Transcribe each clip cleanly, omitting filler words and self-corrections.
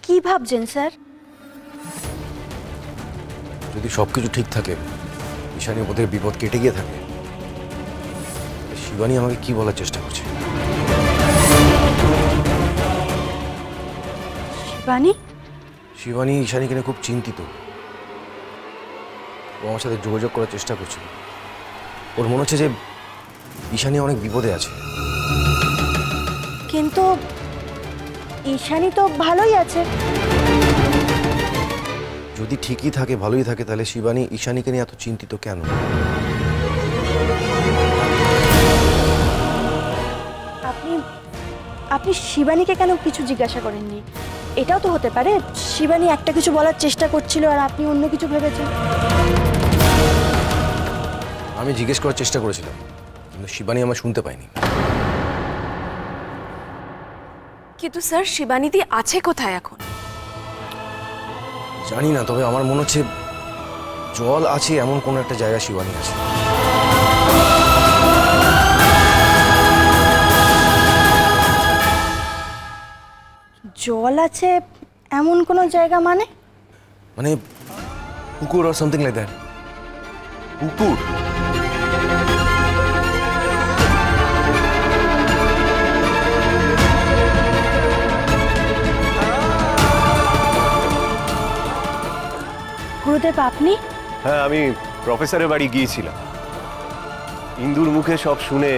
কি ভাবছেন স্যার? যদি সবকিছু ঠিক থাকে, ঈশানী ওদের বিপদ কেটে গিয়ে থাকে, শিবানী আমাকে কি বলার চেষ্টা করছে? শিবানী? শিবানী ঈশানীকে নিয়ে খুব চিন্তিত। ও আমার সাথে যোগাযোগ করার চেষ্টা করছিল। ওর মনে হচ্ছে যে ঈশানী অনেক বিপদে আছে। কিন্তু ঈশানী তো ভালোই আছে। যদি ঠিকই থাকে, ভালোই থাকে, তাহলে শিবানী ঈশানীকে নিয়ে এত চিন্তিত কেন? আপনি শিবানীকে কেন কিছু জিজ্ঞাসা করেননি? এটাও তো হতে পারে শিবানী একটা কিছু বলার চেষ্টা করছিল আর আপনি অন্য কিছু ভেবেছেন। আমি জিজ্ঞেস করার চেষ্টা করেছিলাম, কিন্তু শিবানী আমার শুনতে পাইনি। কিন্তু স্যার, শিবানীদি আছে কোথায় এখন? জানি না, তবে আমার মনে হচ্ছে জল আছে এমন কোনো একটা জায়গা শিবানী আছে। জল আছে এমন কোনো জায়গা মানে? মানে পুকুর or something like that. পুকুর? গুরুদেব আপনি? হ্যাঁ, আমি প্রফেসরের বাড়ি গিয়েছিলাম। ইন্দুর মুখে সব শুনে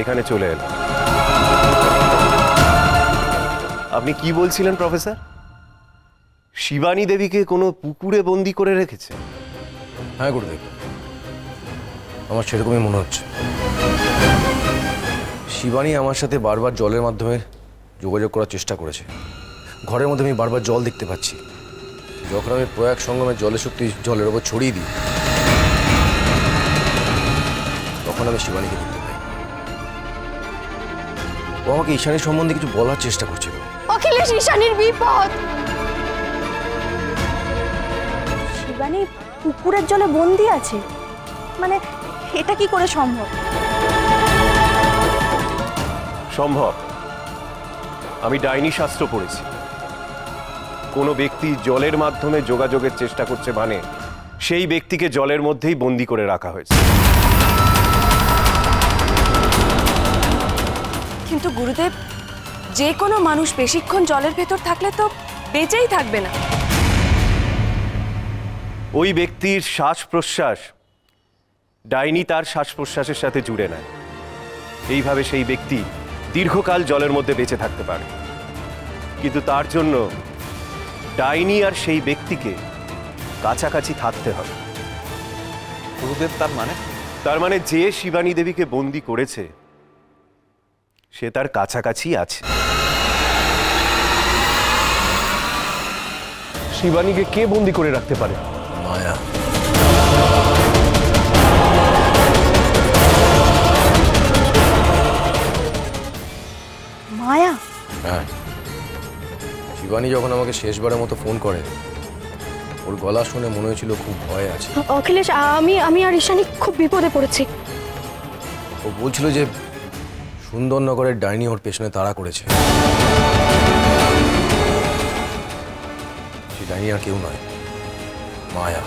এখানে চলে এলাম। আপনি কি বলছিলেন প্রফেসর? শিবানী দেবীকে কোনো পুকুরে বন্দি করে রেখেছে? হ্যাঁ গুরুদেব, আমার সেরকমই মনে হচ্ছে। শিবানী আমার সাথে বারবার জলের মাধ্যমে যোগাযোগ করার চেষ্টা করেছে। ঘরের মধ্যে আমি বারবার জল দেখতে পাচ্ছি। যখন আমি প্রয়াগ সঙ্গমের জলের শক্তি জলের ওপর ছড়িয়ে দিই, তখন আমি শিবানীকে দেখতে পাই। ও আমাকে ঈশানীর সম্বন্ধে কিছু বলার চেষ্টা করছিল। অখিলেশ, ঈশানীর বিপদ। শিবানী পুকুরের জলে বন্দি আছে? মানে এটা কি করে সম্ভব? সম্ভব। আমি ডাইনি শাস্ত্র পড়েছি। কোনো ব্যক্তি জলের মাধ্যমে যোগাযোগের চেষ্টা করছে মানে সেই ব্যক্তিকে জলের মধ্যেই বন্দি করে রাখা হয়েছে। কিন্তু গুরুদেব, যে কোনো মানুষ বেশিক্ষণ জলের ভেতর থাকলে তো বেঁচেই থাকবে না। ওই ব্যক্তির শ্বাস প্রশ্বাস ডাইনি তার শ্বাস প্রশ্বাসের সাথে জুড়ে নেয়। এইভাবে সেই ব্যক্তি দীর্ঘকাল জলের মধ্যে বেঁচে থাকতে পারে। কিন্তু তার জন্য ডাইনি আর সেই ব্যক্তিকে কাছাকাছি থাকতে হবে। গুরুদেব, তার মানে যে শিবানী দেবীকে বন্দি করেছে সে তার কাছাকাছি আছে। শিবানীকে কে বন্দি করে রাখতে পারে? মায়া। মায়া? হ্যাঁ, শিবানী যখন আমাকে শেষবারের মতো ফোন করে, ওর গলা শুনে মনে হয়েছিল খুব ভয় আছে। অখিলেশ, আমি আর ঈশানী খুব বিপদে পড়েছি। ও বলছিল যে সুন্দরনগরের ডাইনি ওর পেছনে তাড়া করেছে। সেই ডাইনি আর কেউ নয়, মায়া।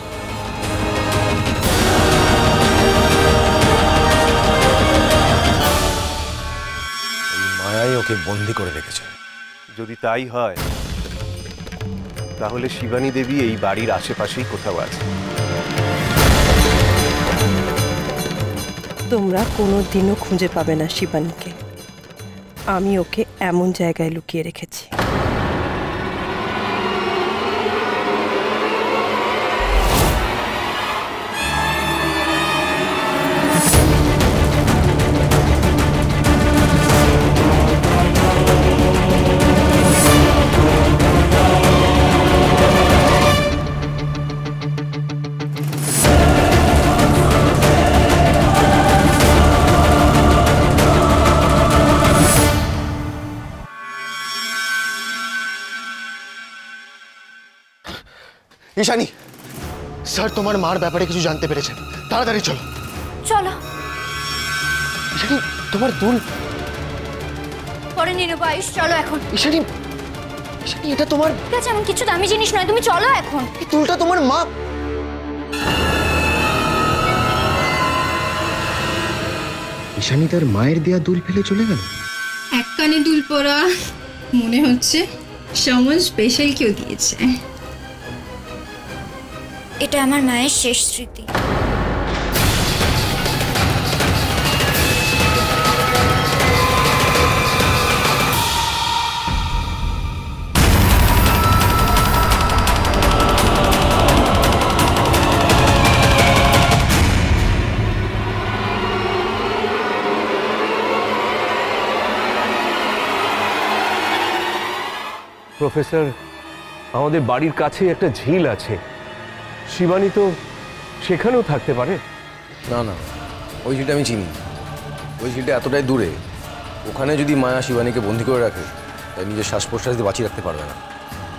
এই মায়াই ওকে বন্দি করে রেখেছে। যদি তাই হয় তাহলে শিবানী দেবী এই বাড়ির আশেপাশেই কোথাও আছে। তোমরা কোনোদিনও খুঁজে পাবে না শিবানীকে। আমি ওকে এমন জায়গায় লুকিয়ে রেখেছি। ঈশানী, স্যার তোমার মার ব্যাপারে কিছু জানতে পেরেছেন, তাড়াতাড়ি চলো। চলো। ঈশানী, তোমার দুল পরে নিয়ে নেবো আয়ুষ, চলো এখন। ঈশানী, ঈশানী, এটা তোমার, ঠিক আছে, এমন কিছু দামি জিনিস নয়, তুমি চলো এখন। এই দুলটা তোমার মা। ঈশানী তার মায়ের দেয়া দুল ফেলে চলে গেল। এক কানে দুল পরা, মনে হচ্ছে সমন স্পেশাল কেউ দিয়েছে। এটা আমার মায়ের শেষ স্মৃতি। প্রফেসর, আমাদের বাড়ির কাছে একটা ঝিল আছে, শিবানী তো সেখানেও থাকতে পারে। না না, ওই ঝিলটা আমি চিনি। ওই ঝিলটা এতটাই দূরে, ওখানে যদি মায়া শিবানীকে বন্দি করে রাখে তাই নিজের শ্বাস প্রশ্বাস দিয়ে বাঁচিয়ে রাখতে পারবে না।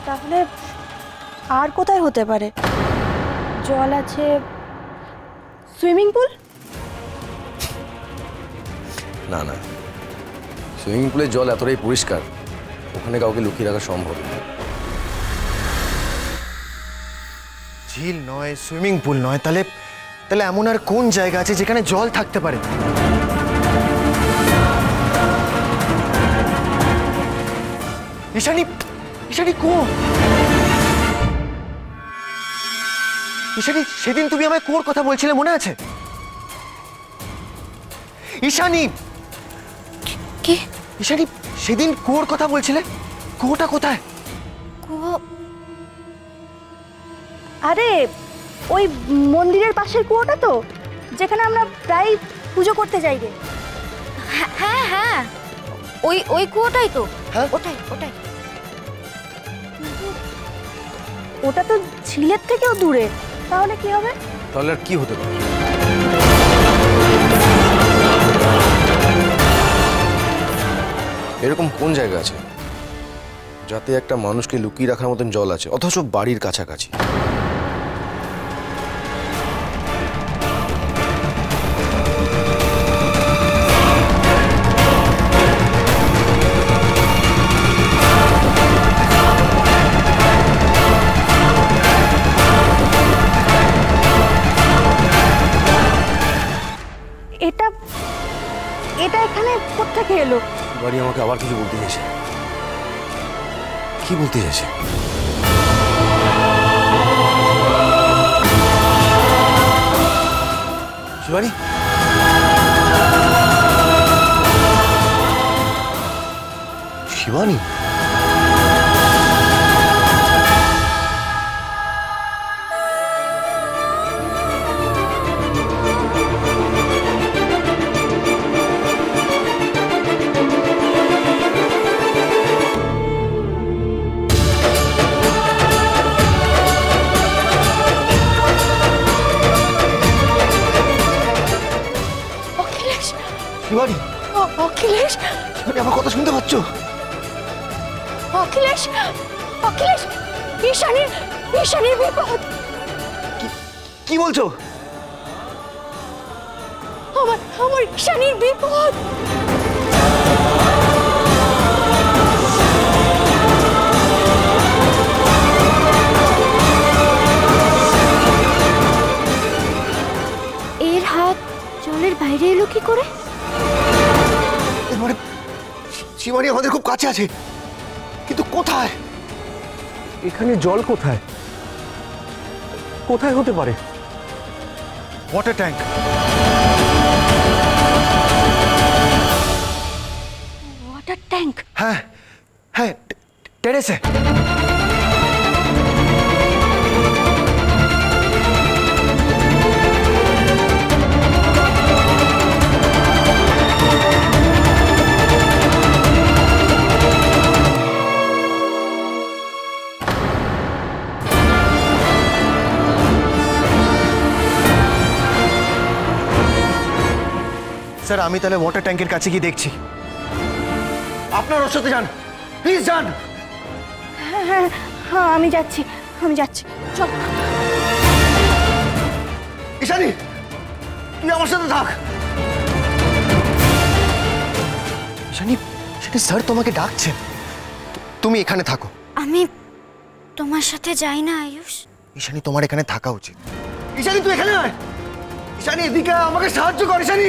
তাহলে আর কোথায় হতে পারে? জল আছে, সুইমিং পুল? না না, সুইমিং পুলের জল এতটাই পরিষ্কার, ওখানে কাউকে লুকিয়ে রাখা সম্ভব না। ঝিল নয়, সুইমিং পুল নয়, তাহলে তাহলে এমন আর কোন জায়গা আছে যেখানে জল থাকতে পারে? ঈশানী, ঈশানী কুয়ো। ঈশানী, সেদিন তুমি আমায় কুয়োর কথা বলছিলে, মনে আছে? ঈশানী, কি? ঈশানী, সেদিন কুয়োর কথা বলছিলে, কুয়োটা কোথায়? কুয়ো? আরে ওই মন্দিরের পাশের কুয়োটা তো, যেখানে আমরা প্রায় পুজো করতে যাই রে। হ্যাঁ হ্যাঁ, ওই ওই কুয়োটাই তো। হ্যাঁ? ওটাই ওটাই। ওটা তো ঝিলের থেকেও দূরে, তাহলে কি হবে? তাহলে আর কি হতে পারে? এরকম কোন জায়গা আছে যাতে একটা মানুষকে লুকিয়ে রাখার মতন জল আছে, অথচ বাড়ির কাছাকাছি? এটা এটা এখানে কোত্থেকে এলো? বাড়ি আমাকে আবার কিছু বলতে চাইছে। কি বলতে চাইছে? শিবানী, শিবানী, শিবানী, অখিলেশ, শিবানী, আমার কথা শুনতে পাচ্ছ? অখিলেশ, অখিলেশ, ঈশানীর ঈশানীর বিপদ। কি বলছো? আমার আমার ঈশানীর বিপদ। এর হাত জলের বাইরে এলো কি করে? মানে শিবানী আমাদের খুব কাছে আছে, কিন্তু কোথায়? এখানে জল কোথায়? কোথায় হতে পারে? Water tank. Water tank? হ্যাঁ হ্যাঁ, টেরেসে। স্যার, আমি তাহলে ওয়াটার ট্যাঙ্কের কাছে গিয়ে দেখছি। আপনার ওর সাথে যান, প্লিজ যান। হ্যাঁ হ্যাঁ হ্যাঁ, আমি যাচ্ছি, আমি যাচ্ছি, চল। ঈশানী, তুই আমার সাথে থাক। ঈশানী, সেটা স্যার তোমাকে ডাকছেন, তুমি এখানে থাকো। আমি তোমার সাথে যাই না আয়ুষ। ঈশানী, তোমার এখানে থাকা উচিত। ঈশানী, তুই এখানে আয়। ঈশানী, এদিকে আয়, আমাকে সাহায্য কর ঈশানী।